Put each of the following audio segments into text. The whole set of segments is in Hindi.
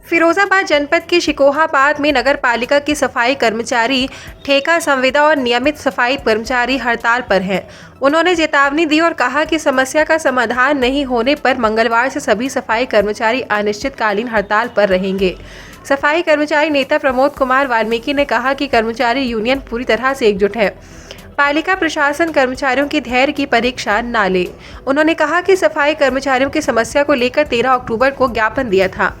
फिरोजाबाद जनपद के शिकोहाबाद में नगर पालिका की सफाई कर्मचारी, ठेका संविदा और नियमित सफाई कर्मचारी हड़ताल पर हैं। उन्होंने चेतावनी दी और कहा कि समस्या का समाधान नहीं होने पर मंगलवार से सभी सफाई कर्मचारी अनिश्चितकालीन हड़ताल पर रहेंगे। सफाई कर्मचारी नेता प्रमोद कुमार वाल्मीकि ने कहा कि कर्मचारी यूनियन पूरी तरह से एकजुट है। पालिका प्रशासन कर्मचारियों की धैर्य की परीक्षा न ले। उन्होंने कहा कि सफाई कर्मचारियों की समस्या को लेकर 13 अक्टूबर को ज्ञापन दिया था,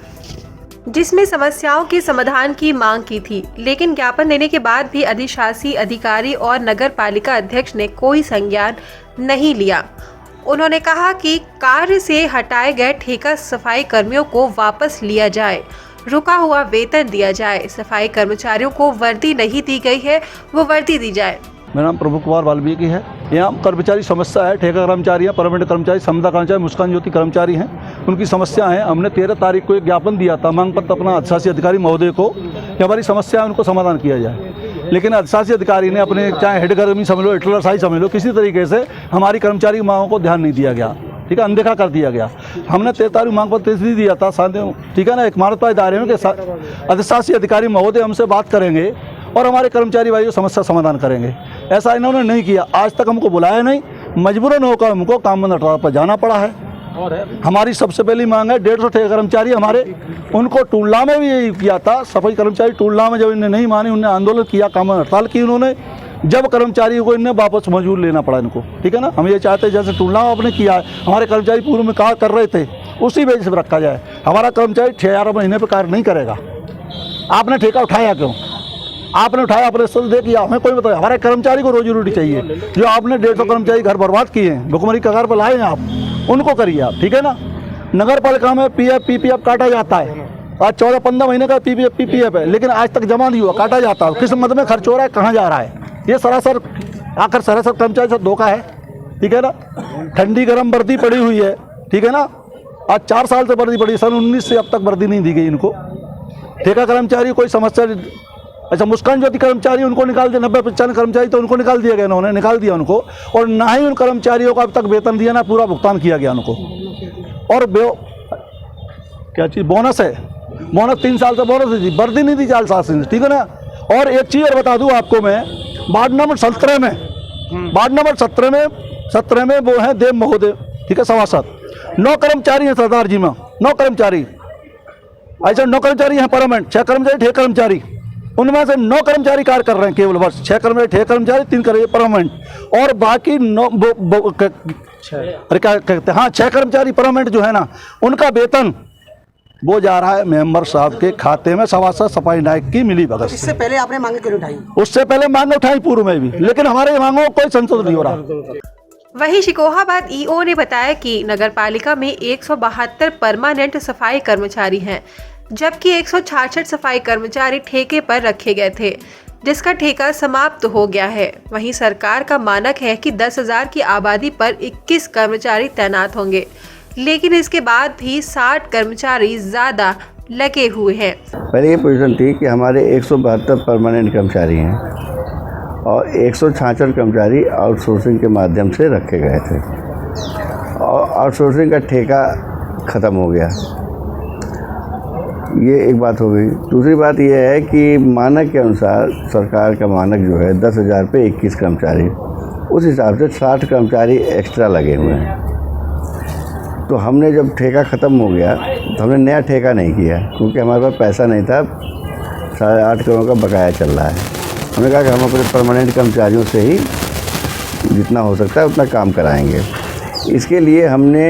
जिसमें समस्याओं के समाधान की मांग की थी, लेकिन ज्ञापन देने के बाद भी अधिशासी अधिकारी और नगर पालिका अध्यक्ष ने कोई संज्ञान नहीं लिया। उन्होंने कहा कि कार्य से हटाए गए ठेका सफाई कर्मियों को वापस लिया जाए, रुका हुआ वेतन दिया जाए, सफाई कर्मचारियों को वर्दी नहीं दी गई है वो वर्दी दी जाए। मेरा नाम प्रमोद कुमार वाल्मीकि है। यहाँ कर्मचारी समस्या है, ठेका कर्मचारी हैं, परमानेंट कर्मचारी, संविदा कर्मचारी, मुस्कान ज्योति कर्मचारी हैं, उनकी समस्या है। हमने 13 तारीख को एक ज्ञापन दिया था, मांग पत्र अपना अधिशासी अधिकारी महोदय को कि हमारी समस्या है, उनको समाधान किया जाए। लेकिन अधिशासी अधिकारी ने अपने चाहे हेड गर्मी समझ लो, एटलरशाही समझ लो, किसी तरीके से हमारी कर्मचारी मांगों को ध्यान नहीं दिया गया, ठीक है, अनदेखा कर दिया गया। हमने 13 तारीख मांग पत्र दिया था, ठीक है ना, एक मानवता दायरे में कि अधिशासी अधिकारी महोदय हमसे बात करेंगे और हमारे कर्मचारी भाइयों समस्या समाधान करेंगे। ऐसा इन्होंने नहीं किया, आज तक हमको बुलाया नहीं, मजबूरन होकर हमको काम बंद हड़ताल पर जाना पड़ा है। हमारी सबसे पहली मांग है 150 ठेका कर्मचारी हमारे, उनको टूलना में भी यही किया था, सफाई कर्मचारी टूलना में जब इन्हें नहीं मानी, उन्होंने आंदोलन किया, काम बंद हड़ताल की उन्होंने, जब कर्मचारियों को इन्हें वापस मजबूर लेना पड़ा इनको, ठीक है ना। हम ये चाहते हैं जैसे टूलना आपने किया है, हमारे कर्मचारी पूर्व में कार्य कर रहे थे, उसी बेसिस पर रखा जाए। हमारा कर्मचारी 6000 महीने पर कार्य नहीं करेगा। आपने ठेका उठाया क्यों? आपने उठाया, अपने स्तर दे किया, हमें कोई बताया। हमारे कर्मचारी को रोजी रोटी चाहिए। जो आपने 150 कर्मचारी घर बर्बाद किए हैं, भुखमरी कगार पर लाए हैं आप, उनको करिए आप, ठीक है ना। नगर पालिका में PF PPF काटा जाता है, आज 14-15 महीने का PPF है, लेकिन आज तक जमा नहीं हुआ, काटा जाता है। किस मद में खर्च हो रहा है, कहाँ जा रहा है, ये सरासर कर्मचारी से धोखा है, ठीक है ना। ठंडी गर्म वर्दी पड़ी हुई है, ठीक है ना, आज 4 साल से वर्दी पड़ी, सन 19 से अब तक वर्दी नहीं दी गई इनको। ठेका कर्मचारी कोई समस्या, अच्छा मुस्कान ज्योति कर्मचारी उनको निकाल दिया, 90-95 कर्मचारी तो उनको निकाल दिया गया, उन्होंने निकाल दिया उनको, और ना ही उन कर्मचारियों को अब तक वेतन दिया, ना पूरा भुगतान किया गया उनको। और क्या चीज़ बोनस है, बोनस 3 साल से बोनस है जी, वर्दी नहीं दी 4 साल से, ठीक है ना। और एक चीज़ और बता दूँ आपको मैं, वार्ड नंबर 17 में वो हैं देव महोदय, ठीक है, सभासद। 9 कर्मचारी हैं सरदार जी में, 9 कर्मचारी, ऐसा 9 कर्मचारी हैं परमानेंट, 6 कर्मचारी ठेका कर्मचारी, उनमें से 9 कर्मचारी कार्य कर रहे हैं केवल, बस 6 कर्मचारी ठेका कर्मचारी, 3 परमानेंट, और बाकी 9 अरे क्या कहते हैं, हाँ 6 कर्मचारी परमानेंट जो है ना, उनका वेतन वो जा रहा है मेंबर साहब के खाते में, सभासद सफाई नायक की मिली भगत। इससे पहले आपने मांगे क्यों उठाई? उससे पहले मांग उठाई पूर्व में भी, लेकिन हमारे मांगों को कोई संशोधन नहीं हो रहा। वहीं शिकोहाबाद EO ने बताया कि नगर पालिका में 172 परमानेंट सफाई कर्मचारी हैं, जबकि 166 सफाई कर्मचारी ठेके पर रखे गए थे, जिसका ठेका समाप्त हो गया है। वहीं सरकार का मानक है कि 10,000 की आबादी पर 21 कर्मचारी तैनात होंगे, लेकिन इसके बाद भी 60 कर्मचारी ज़्यादा लगे हुए हैं। पहले ये पोजीशन थी कि हमारे 172 परमानेंट कर्मचारी हैं और 166 कर्मचारी आउटसोर्सिंग के माध्यम से रखे गए थे, और आउटसोर्सिंग का ठेका ख़त्म हो गया। ये एक बात हो गई। दूसरी बात ये है कि मानक के अनुसार सरकार का मानक जो है 10,000 पे 21 कर्मचारी, उस हिसाब से 60 कर्मचारी एक्स्ट्रा लगे हुए हैं। तो हमने जब ठेका ख़त्म हो गया तो हमने नया ठेका नहीं किया, क्योंकि हमारे पास पैसा नहीं था, 8.5 करोड़ का बकाया चल रहा है। हमने कहा कि हम अपने परमानेंट कर्मचारियों से ही जितना हो सकता है उतना काम कराएंगे। इसके लिए हमने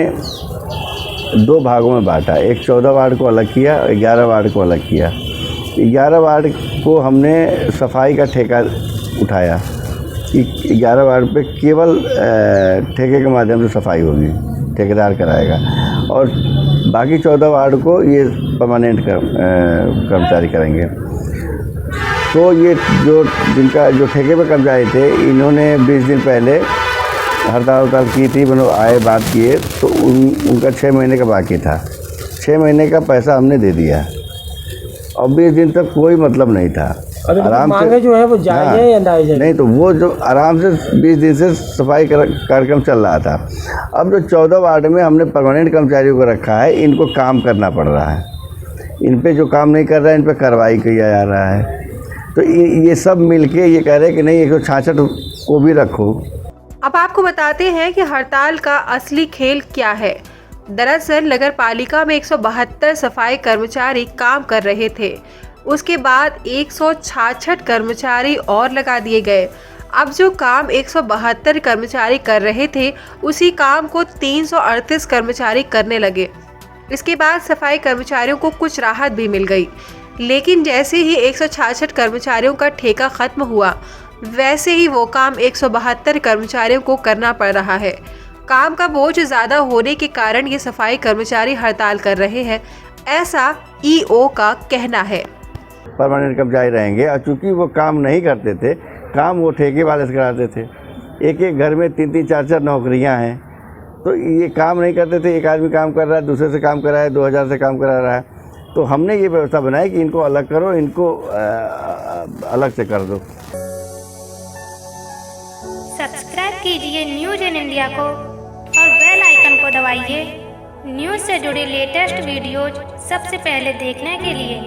2 भागों में बांटा, एक 14 वार्ड को अलग किया और 11 वार्ड को अलग किया। 11 वार्ड को हमने सफाई का ठेका उठाया कि 11 वार्ड पे केवल ठेके के माध्यम से सफाई होगी, ठेकेदार कराएगा, और बाकी 14 वार्ड को ये परमानेंट कर्मचारी करेंगे। तो ये जो ठेके पे कर्मचारी थे, इन्होंने 20 दिन पहले हड़ताल की थी, मतलब आए बात किए, तो उनका 6 महीने का बाकी था। 6 महीने का पैसा हमने दे दिया, और 20 दिन तक कोई मतलब नहीं था। आराम से जो है वो जायज़ है या नाजायज़ है? नहीं, तो वो जो आराम से 20 दिन से सफाई कार्यक्रम चल रहा था। अब जो 14 वार्ड में हमने परमानेंट कर्मचारियों को रखा है, इनको काम करना पड़ रहा है। इन पे जो काम नहीं कर रहा है इन पे कार्रवाई किया जा रहा है। तो ये सब मिलके ये कह रहे हैं कि नहीं 166 को भी रखो। अब आपको बताते हैं कि हड़ताल का असली खेल क्या है। दरअसल नगर पालिका में 172 सफाई कर्मचारी काम कर रहे थे। उसके बाद 166 कर्मचारी और लगा दिए गए। अब जो काम 172 कर्मचारी कर रहे थे उसी काम को 338 कर्मचारी करने लगे। इसके बाद सफाई कर्मचारियों को कुछ राहत भी मिल गई, लेकिन जैसे ही 166 कर्मचारियों का ठेका खत्म हुआ वैसे ही वो काम 172 कर्मचारियों को करना पड़ रहा है। काम का बोझ ज़्यादा होने के कारण ये सफाई कर्मचारी हड़ताल कर रहे हैं, ऐसा ईओ का कहना है। परमानेंट कर्मचारी रहेंगे और चूँकि वो काम नहीं करते थे, काम वो ठेके वाले से कराते थे। एक एक घर में 3-3 4-4 नौकरियां हैं, तो ये काम नहीं करते थे। एक आदमी काम कर रहा है, दूसरे से काम कर रहा है, 2000 से काम करा रहा है। तो हमने ये व्यवस्था बनाई कि इनको अलग करो, इनको अलग से कर दो। सब्सक्राइब कीजिए न्यूज़ इन इंडिया को और बेल आइकन को दबाइए न्यूज़ से जुड़े लेटेस्ट वीडियोज सबसे पहले देखने के लिए।